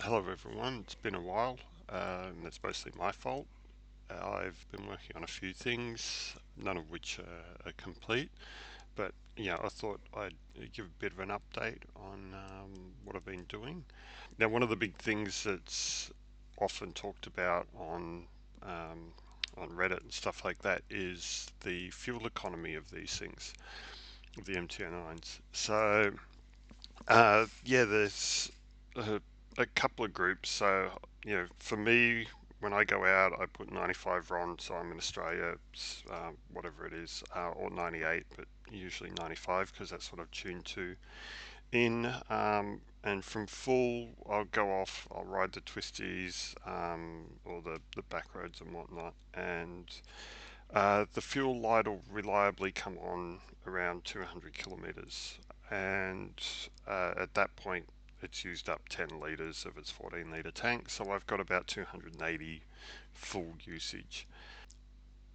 Hello everyone, it's been a while, and it's mostly my fault. I've been working on a few things, none of which are complete, but I thought I'd give a bit of an update on what I've been doing. Now, one of the big things that's often talked about on Reddit and stuff like that is the fuel economy of these things, of the MT09s. So there's a, a couple of groups. So, for me, when I go out, I put 95 RON, so I'm in Australia, whatever it is, or 98, but usually 95 because that's what I've tuned to in. And from full, I'll go off, I'll ride the twisties or the back roads and whatnot. And the fuel light will reliably come on around 200 kilometers, and at that point, it's used up 10 liters of its 14-liter tank, so I've got about 280 full usage.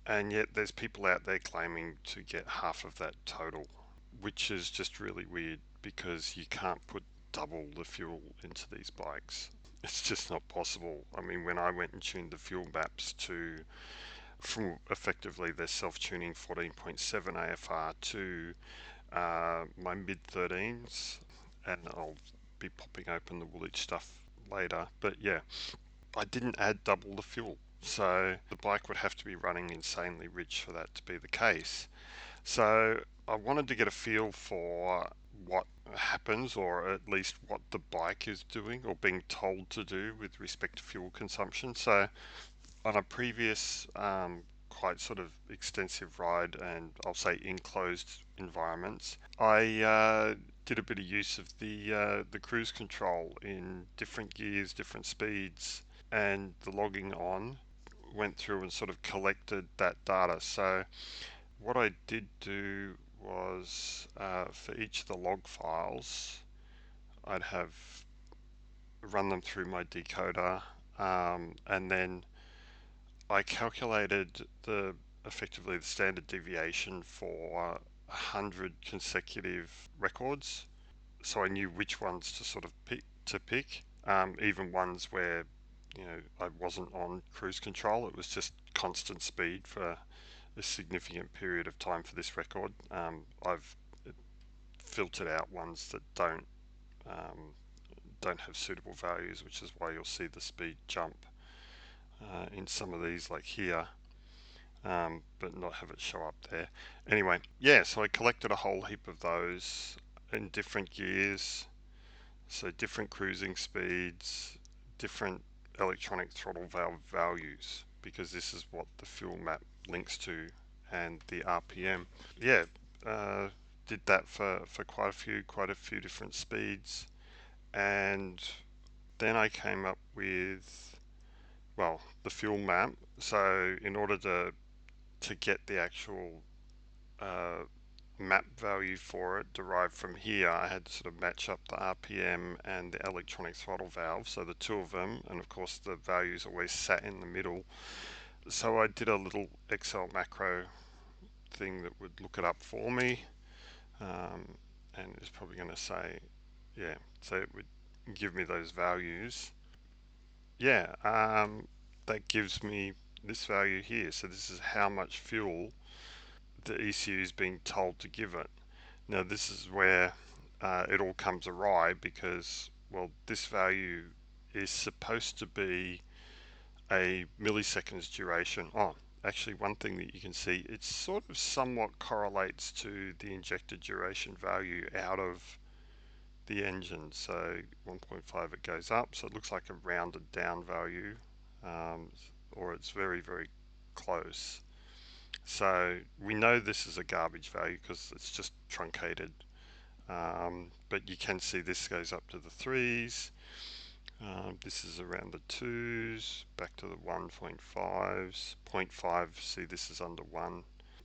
And yet, there's people out there claiming to get half of that total, which is just really weird because you can't put double the fuel into these bikes. It's just not possible. I mean, when I went and tuned the fuel maps to from effectively their self-tuning 14.7 AFR to my mid 13s, and I'll be popping open the Woolwich stuff later. But yeah, I didn't add double the fuel, so the bike would have to be running insanely rich for that to be the case. So I wanted to get a feel for what happens, or at least what the bike is doing or being told to do with respect to fuel consumption. So on a previous quite sort of extensive ride, and I'll say enclosed environments, I did a bit of use of the cruise control in different gears, different speeds, and the logging on went through and sort of collected that data. So what I did do was for each of the log files, I'd have run them through my decoder, and then I calculated the effectively the standard deviation for 100 consecutive records, so I knew which ones to sort of pick, even ones where I wasn't on cruise control. It was just constant speed for a significant period of time for this record. I've filtered out ones that don't have suitable values, which is why you'll see the speed jump in some of these, like here. But not have it show up there. Anyway, yeah, so I collected a whole heap of those in different gears, so different cruising speeds, different electronic throttle valve values, because this is what the fuel map links to, and the RPM. Yeah, uh, did that for quite a few different speeds, and then I came up with, well, the fuel map. So in order to get the actual uh, map value for it derived from here, I had to sort of match up the RPM and the electronic throttle valve, so the two of them, and of course the values always sat in the middle. So I did a little Excel macro thing that would look it up for me, um, and it's probably going to say, yeah, so it would give me those values. Yeah, that gives me this value here. So this is how much fuel the ECU is being told to give it. Now this is where it all comes awry because, well, this value is supposed to be a milliseconds duration. Oh, actually, one thing that you can see, it sort of somewhat correlates to the injected duration value out of the engine. So 1.5 it goes up, so it looks like a rounded down value, um, or it's very, very close. So we know this is a garbage value because it's just truncated. But you can see this goes up to the threes. This is around the twos, back to the 1.5s. 0.5, see this is under one.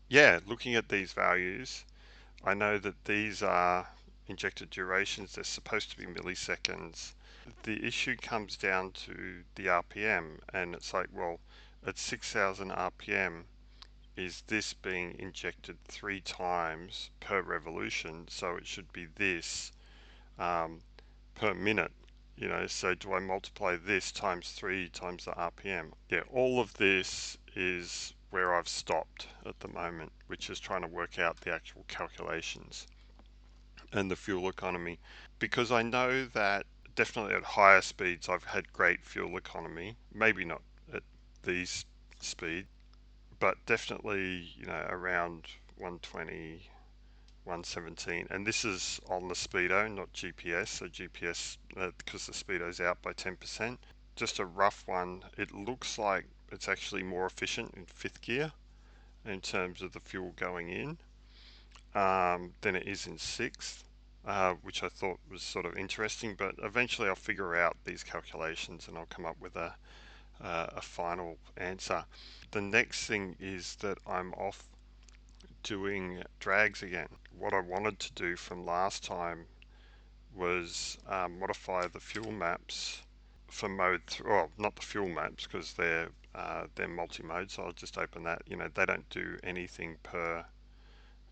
Yeah, looking at these values, I know that these are injected durations. They're supposed to be milliseconds. The issue comes down to the RPM, and it's like, well, at 6,000 RPM, is this being injected 3 times per revolution? So it should be this per minute. So do I multiply this times 3 times the RPM? Yeah, all of this is where I've stopped at the moment, which is trying to work out the actual calculations and the fuel economy. Because I know that definitely at higher speeds I've had great fuel economy, maybe not at these speeds, but definitely, around 120, 117, and this is on the speedo, not GPS. So GPS, because the speedo's out by 10%. Just a rough one. It looks like it's actually more efficient in fifth gear in terms of the fuel going in than it is in sixth, which I thought was sort of interesting. But eventually, I'll figure out these calculations and I'll come up with a final answer. The next thing is that I'm off doing drags again. What I wanted to do from last time was modify the fuel maps for mode. Well, not the fuel maps because they're multi-mode. So I'll just open that. They don't do anything per.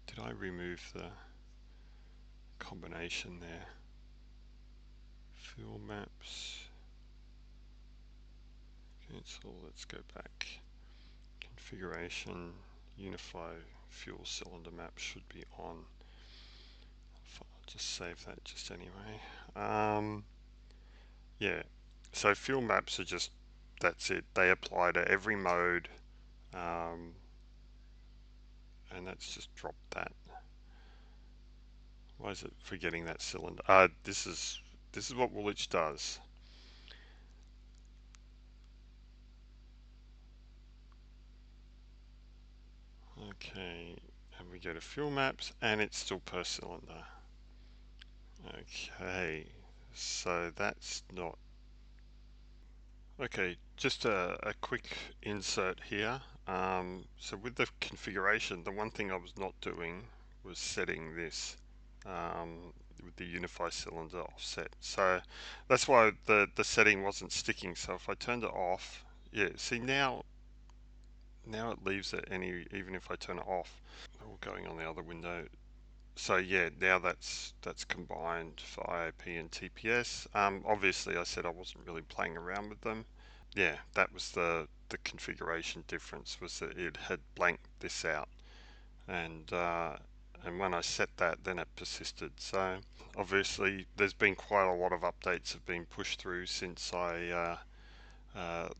Did I remove the combination there? Fuel maps. Cancel. Let's go back. Configuration. Unify fuel cylinder map should be on. I'll just save that just anyway. Yeah, so fuel maps are just, that's it. They apply to every mode, um, and that's just dropped that. Why is it forgetting that cylinder? This is what Woolwich does. Okay, and we go to fuel maps, and it's still per cylinder. Okay, so that's not. Okay, just a quick insert here. So with the configuration, the one thing I was not doing was setting this with the unify cylinder offset. So that's why the setting wasn't sticking. So if I turned it off, yeah, see now it leaves it even if I turn it off. All going on the other window. So yeah, now that's combined for IOP and TPS. Obviously, I said I wasn't really playing around with them. Yeah, that was the configuration difference, was that it had blanked this out, and when I set that, then it persisted. So obviously, there's been quite a lot of updates have been pushed through since I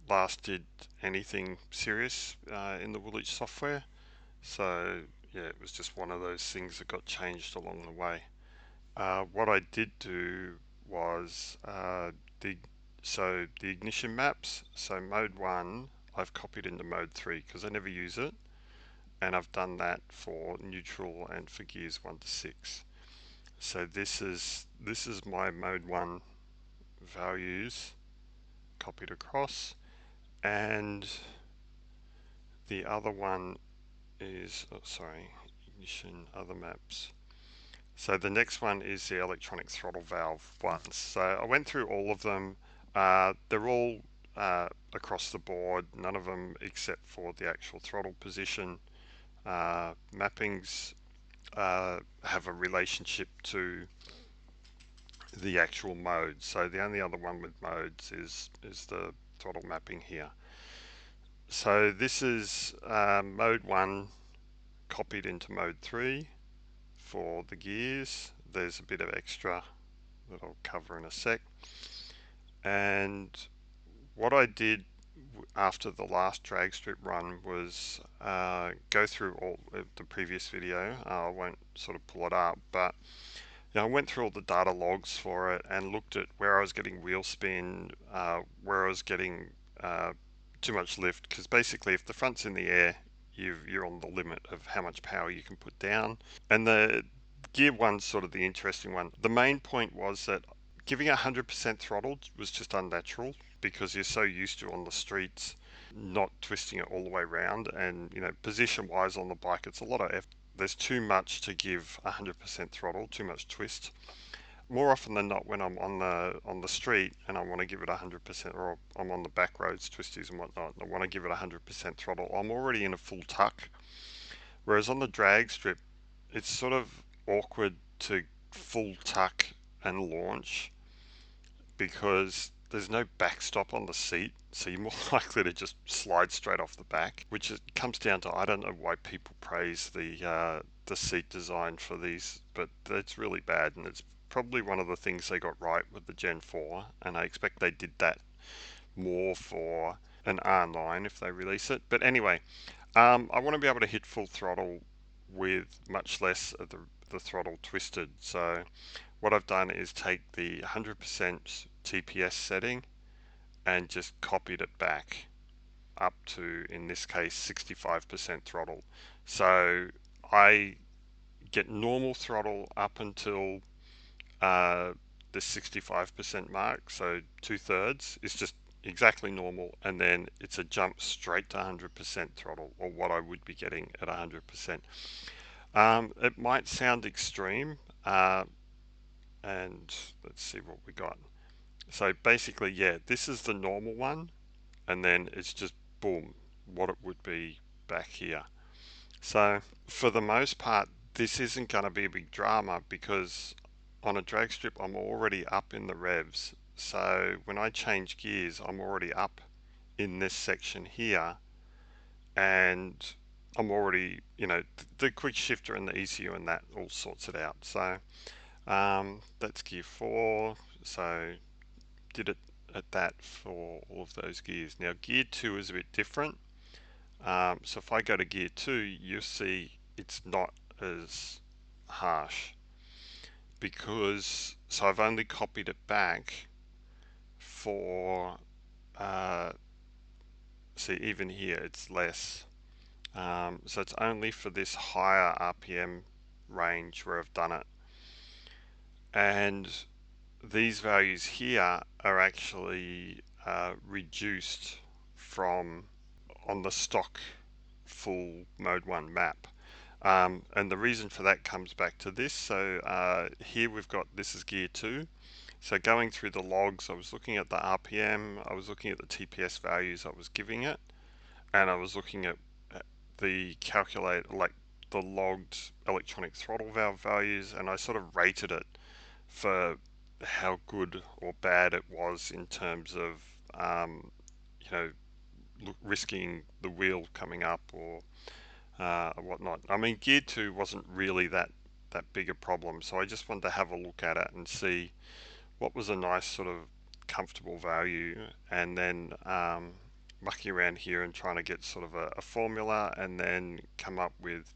last did anything serious in the Woolwich software. So yeah, it was just one of those things that got changed along the way. What I did do was the the ignition maps. So mode 1, I've copied into mode 3 because I never use it, and I've done that for neutral and for gears 1 to 6. So this is my mode 1 values copied across, and the other one is, oh, sorry, ignition, other maps. So the next one is the electronic throttle valve ones. So I went through all of them. They're all across the board, none of them except for the actual throttle position. Mappings have a relationship to the actual mode. So the only other one with modes is the throttle mapping here. So this is mode 1 copied into mode 3 for the gears. There's a bit of extra that I'll cover in a sec. And what I did after the last drag strip run was go through all the previous video. I won't sort of pull it up, but I went through all the data logs for it and looked at where I was getting wheel spin, where I was getting too much lift, because basically if the front's in the air, you're on the limit of how much power you can put down. And the gear one's sort of the interesting one. The main point was that giving 100% throttle was just unnatural because you're so used to on the streets not twisting it all the way around, and position wise on the bike it's a lot of effort. There's too much to give 100% throttle, too much twist. More often than not, when I'm on the street and I want to give it 100%, or I'm on the back roads, twisties and whatnot, and I want to give it 100% throttle, I'm already in a full tuck. Whereas on the drag strip, it's sort of awkward to full tuck and launch because there's no backstop on the seat, so you're more likely to just slide straight off the back, which comes down to, I don't know why people praise the seat design for these, but it's really bad, and it's probably one of the things they got right with the Gen 4, and I expect they did that more for an R9 if they release it. But anyway, I want to be able to hit full throttle with much less of the throttle twisted. So what I've done is take the 100% TPS setting and just copied it back up to, in this case, 65% throttle. So I get normal throttle up until uh, the 65% mark, so 2/3 is just exactly normal, and then it's a jump straight to 100% throttle, or what I would be getting at 100%. It might sound extreme, and let's see what we got. So basically, yeah, this is the normal one, and then it's just boom, what it would be back here. So for the most part, this isn't going to be a big drama because on a drag strip, I'm already up in the revs. So when I change gears, I'm already up in this section here, and I'm already, the quick shifter and the ECU and that all sorts it out. So that's gear 4. So did it at that for all of those gears. Now gear 2 is a bit different. So if I go to gear 2, you'll see it's not as harsh because, so I've only copied it back for, uh, see, even here it's less. So it's only for this higher RPM range where I've done it. And these values here are actually reduced from on the stock full mode 1 map. And the reason for that comes back to this. So here we've got, this is gear 2. So going through the logs, I was looking at the RPM, I was looking at the TPS values I was giving it, and I was looking at the calculate, like the logged electronic throttle valve values, and I sort of rated it for how good or bad it was in terms of, you know, risking the wheel coming up or whatnot. I mean, Gear 2 wasn't really that big a problem, so I just wanted to have a look at it and see what was a nice sort of comfortable value, and then mucking around here and trying to get sort of a formula, and then come up with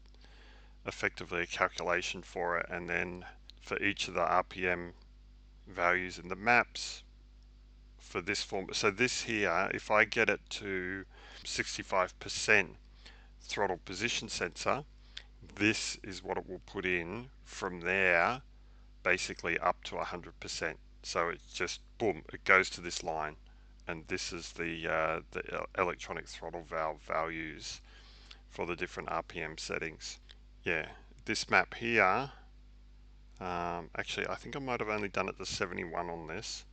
effectively a calculation for it, and then for each of the RPM values in the maps for this form. So this here, if I get it to 65% throttle position sensor, this is what it will put in from there, basically up to 100%. So it's just boom, it goes to this line, and this is the electronic throttle valve values for the different RPM settings. Yeah, this map here, actually I think I might have only done it to 71 on this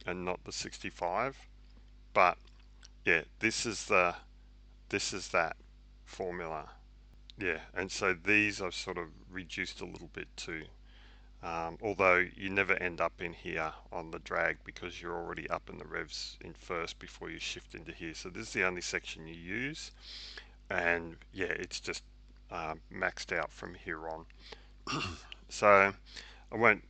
and not the 65, but yeah, this is that formula. Yeah, and so these I've sort of reduced a little bit too. Although you never end up in here on the drag because you're already up in the revs in first before you shift into here. So this is the only section you use, and yeah, it's just maxed out from here on. So I won't,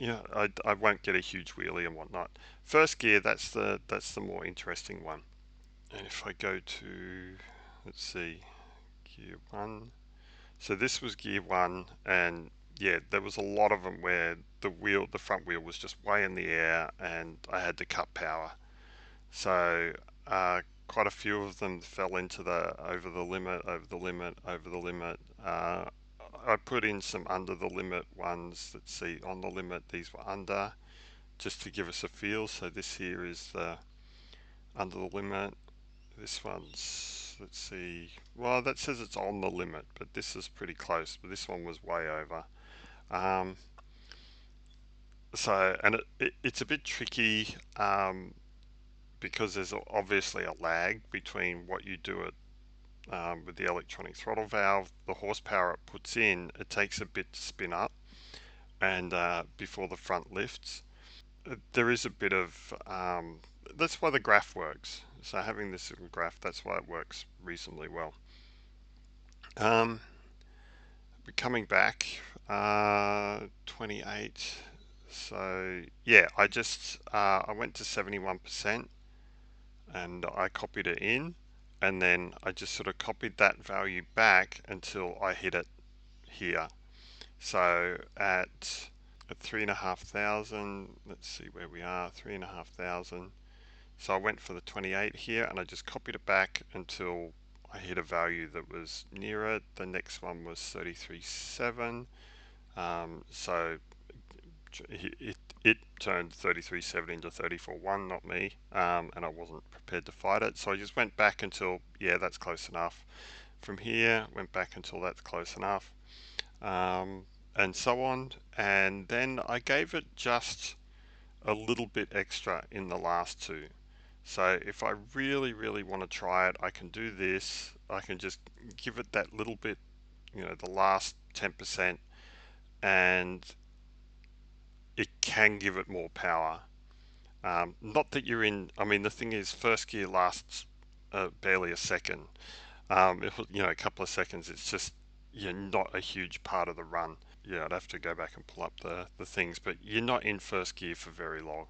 I won't get a huge wheelie and whatnot. First gear, that's the more interesting one. And if I go to, let's see, gear 1. So this was gear 1, and yeah, there was a lot of them where the front wheel was just way in the air, and I had to cut power. So quite a few of them fell into the over the limit, over the limit, over the limit. I put in some under the limit ones. Let's see, on the limit, these were under, just to give us a feel. So this here is the under the limit. This one's, let's see, well, that says it's on the limit, but this is pretty close, but this one was way over. So, and it's a bit tricky because there's obviously a lag between what you do with the electronic throttle valve, the horsepower it puts in, it takes a bit to spin up and before the front lifts. there is a bit of that's why the graph works. So having this little graph, that's why it works reasonably well. Um, Coming back, 28. So yeah, I went to 71% and I copied it in, and then I just sort of copied that value back until I hit it here. So at 3,500, let's see where we are, 3,500. So I went for the 28 here and I just copied it back until I hit a value that was near it. The next one was 33.7. So it turned 33.7 into 34.1, not me, and I wasn't prepared to fight it. So I just went back until, yeah, that's close enough. From here, went back until that's close enough, um, and so on. And then I gave it just a little bit extra in the last two. So if I really, really want to try it, I can do this. I can just give it that little bit, the last 10%, and it can give it more power. Not that you're in, I mean, the thing is, first gear lasts barely a second. A couple of seconds, it's just, you're not a huge part of the run. Yeah, I'd have to go back and pull up the things, but you're not in first gear for very long.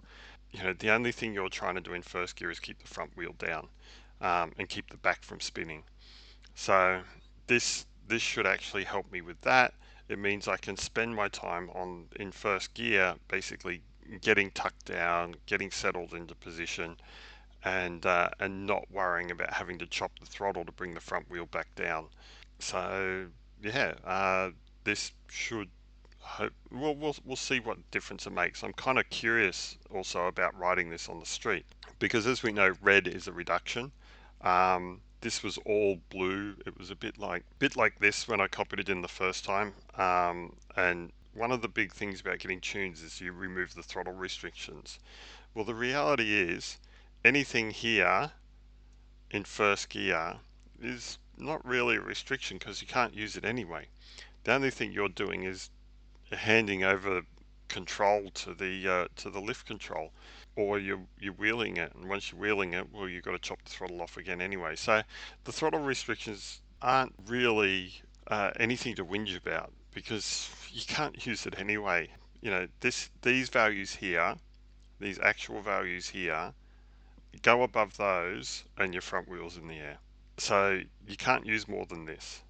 The only thing you're trying to do in first gear is keep the front wheel down, and keep the back from spinning. So this should actually help me with that. It means I can spend my time on in first gear, basically getting tucked down, getting settled into position, and not worrying about having to chop the throttle to bring the front wheel back down. So yeah, this should hope. Well, we'll see what difference it makes. I'm kind of curious also about riding this on the street because, as we know, red is a reduction. This was all blue. It was a bit like this when I copied it in the first time. And one of the big things about getting tunes is you remove the throttle restrictions. Well, the reality is anything here in first gear is not really a restriction because you can't use it anyway. The only thing you're doing is handing over control to the lift control, or you're wheeling it, and once you're wheeling it, well, you've got to chop the throttle off again anyway. So the throttle restrictions aren't really anything to whinge about because you can't use it anyway. These values here, these actual values here, go above those, and your front wheel's in the air. So you can't use more than this.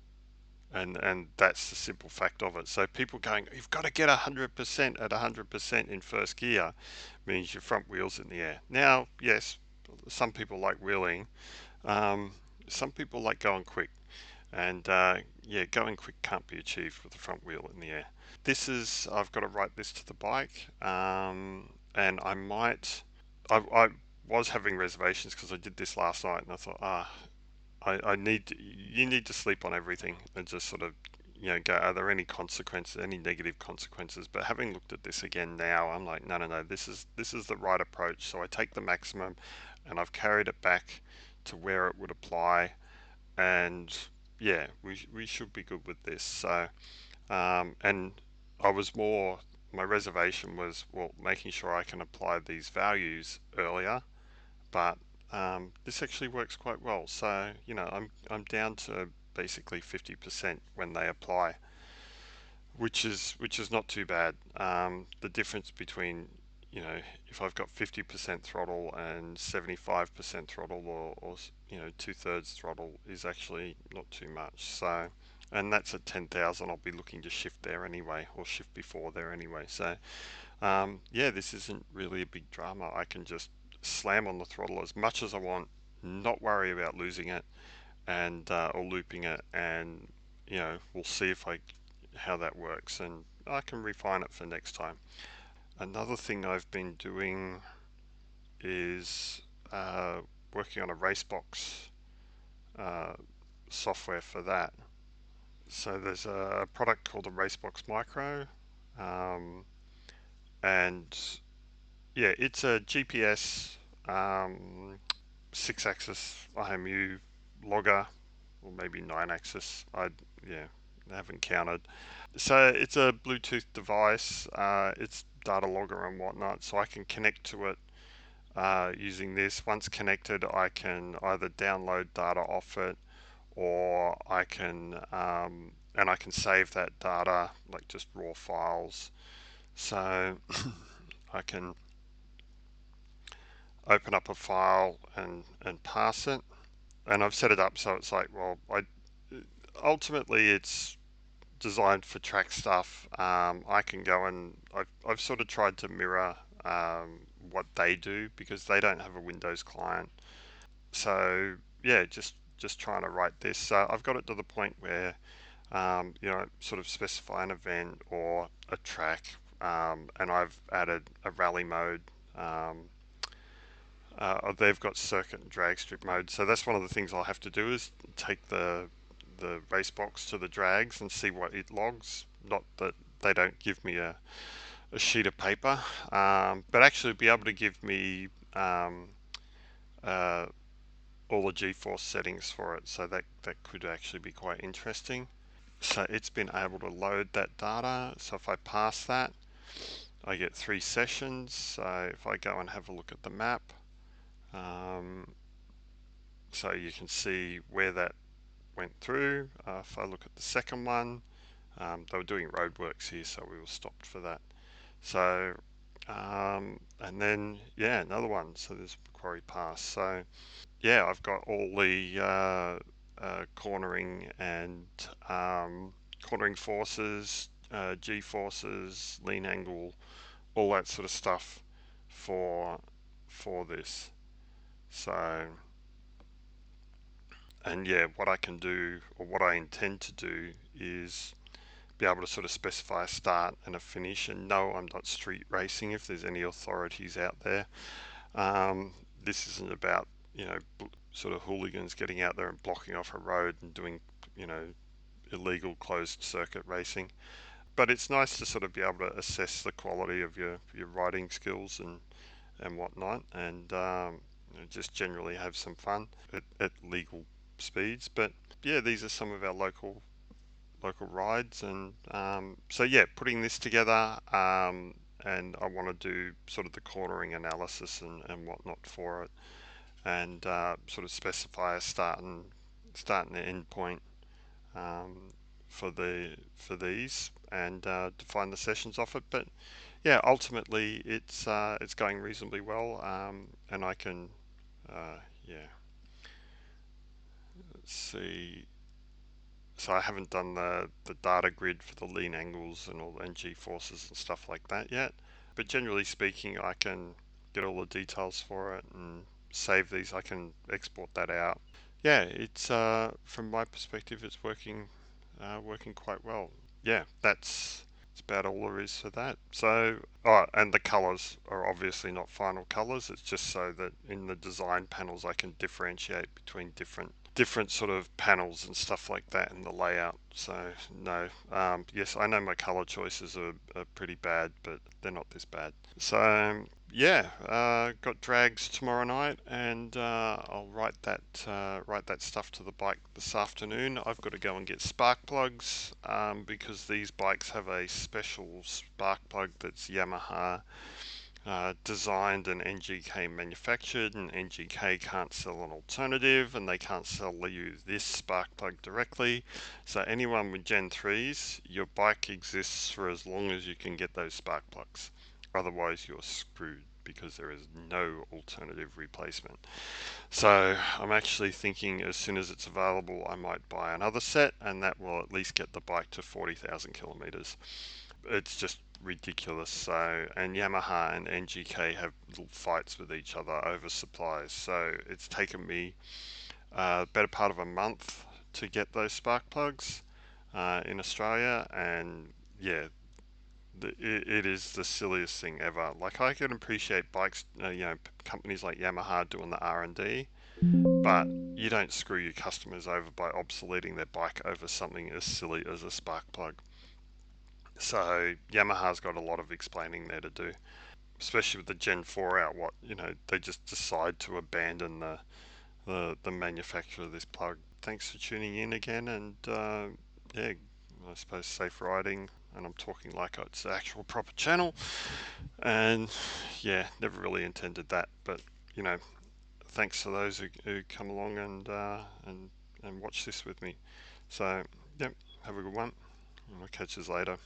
And that's the simple fact of it. So people going, you've got to get 100% at 100% in first gear means your front wheel's in the air. Now, yes, some people like wheeling. Um, some people like going quick. And yeah, going quick can't be achieved with the front wheel in the air. I've got to write this to the bike. And I was having reservations because I did this last night and I thought, you need to sleep on everything and just sort of, go, are there any consequences, any negative consequences? But having looked at this again now, I'm like, no, no, no, this is the right approach. So I take the maximum and I've carried it back to where it would apply. And yeah, we should be good with this. So, and I was more, my reservation was, well, making sure I can apply these values earlier, but this actually works quite well. So I'm down to basically 50% when they apply, which is not too bad. The difference between if I've got 50% throttle and 75% throttle, or 2/3 throttle, is actually not too much. So, and that's at 10,000. I'll be looking to shift there anyway, or shift before there anyway. So yeah, this isn't really a big drama. I can just slam on the throttle as much as I want, not worry about losing it and or looping it, and we'll see if I how that works, and I can refine it for next time. Another thing I've been doing is working on a Racebox uh, software for that. So there's a product called the Racebox Micro, um, and yeah, it's a GPS um, 6-axis IMU logger, or maybe 9-axis. I haven't counted. So it's a Bluetooth device. It's data logger and whatnot, so I can connect to it using this. Once connected, I can either download data off it, or I can save that data like just raw files. So I can open up a file and pass it, and I've set it up so it's like, well, I ultimately it's designed for track stuff. I can go and I've sort of tried to mirror what they do because they don't have a Windows client. So yeah, just trying to write this. So I've got it to the point where sort of specify an event or a track, and I've added a rally mode. They've got circuit and drag strip mode, so that's one of the things I'll have to do is take the Racebox to the drags and see what it logs. Not that they don't give me a sheet of paper, but actually be able to give me uh, all the G-force settings for it. So that could actually be quite interesting. So it's been able to load that data. So if I pass that, I get 3 sessions. So if I go and have a look at the map, um, so you can see where that went through. If I look at the second one, they were doing roadworks here, so we were stopped for that. So, and then, yeah, another one. So there's Quarry Pass. So, yeah, I've got all the cornering and cornering forces, G forces, lean angle, all that sort of stuff for this. So, and yeah, what I can do, or what I intend to do, is be able to sort of specify a start and a finish. And no, I'm not street racing if there's any authorities out there. Um, this isn't about, sort of hooligans getting out there and blocking off a road and doing, you know, illegal closed circuit racing. But it's nice to sort of be able to assess the quality of your riding skills and whatnot, and just generally have some fun at legal speeds. But yeah, these are some of our local rides, and so yeah, putting this together, and I want to do sort of the cornering analysis and whatnot for it, and sort of specify a start and end point um, for these, and define the sessions off it. But yeah, ultimately it's going reasonably well, and I can yeah, let's see. So I haven't done the data grid for the lean angles and all and G forces and stuff like that yet. But generally speaking, I can get all the details for it and save these. I can export that out. Yeah, it's from my perspective, it's working quite well. Yeah, that's about all there is for that. So, oh, and the colors are obviously not final colors. It's just so that in the design panels I can differentiate between different sort of panels and stuff like that in the layout. So no, yes, I know my color choices are pretty bad, but they're not this bad. So yeah, got drags tomorrow night, and I'll write that stuff to the bike this afternoon. I've got to go and get spark plugs, because these bikes have a special spark plug that's Yamaha designed and NGK manufactured, and NGK can't sell an alternative, and they can't sell you this spark plug directly. So anyone with Gen 3s, your bike exists for as long as you can get those spark plugs. Otherwise, you're screwed because there is no alternative replacement. So I'm actually thinking as soon as it's available, I might buy another set, and that will at least get the bike to 40,000 kilometers. It's just ridiculous. So, and Yamaha and NGK have little fights with each other over supplies. So it's taken me better part of a month to get those spark plugs in Australia, and yeah, it is the silliest thing ever. Like, I can appreciate bikes, companies like Yamaha doing the R&D, but you don't screw your customers over by obsoleting their bike over something as silly as a spark plug. So Yamaha's got a lot of explaining there to do, especially with the Gen 4 out. They just decide to abandon the manufacture of this plug. Thanks for tuning in again, and yeah, I suppose safe riding. and I'm talking like it's the actual proper channel. And yeah, never really intended that, but you know, thanks to those who come along and watch this with me. So, yep, have a good one. I'll catch you later.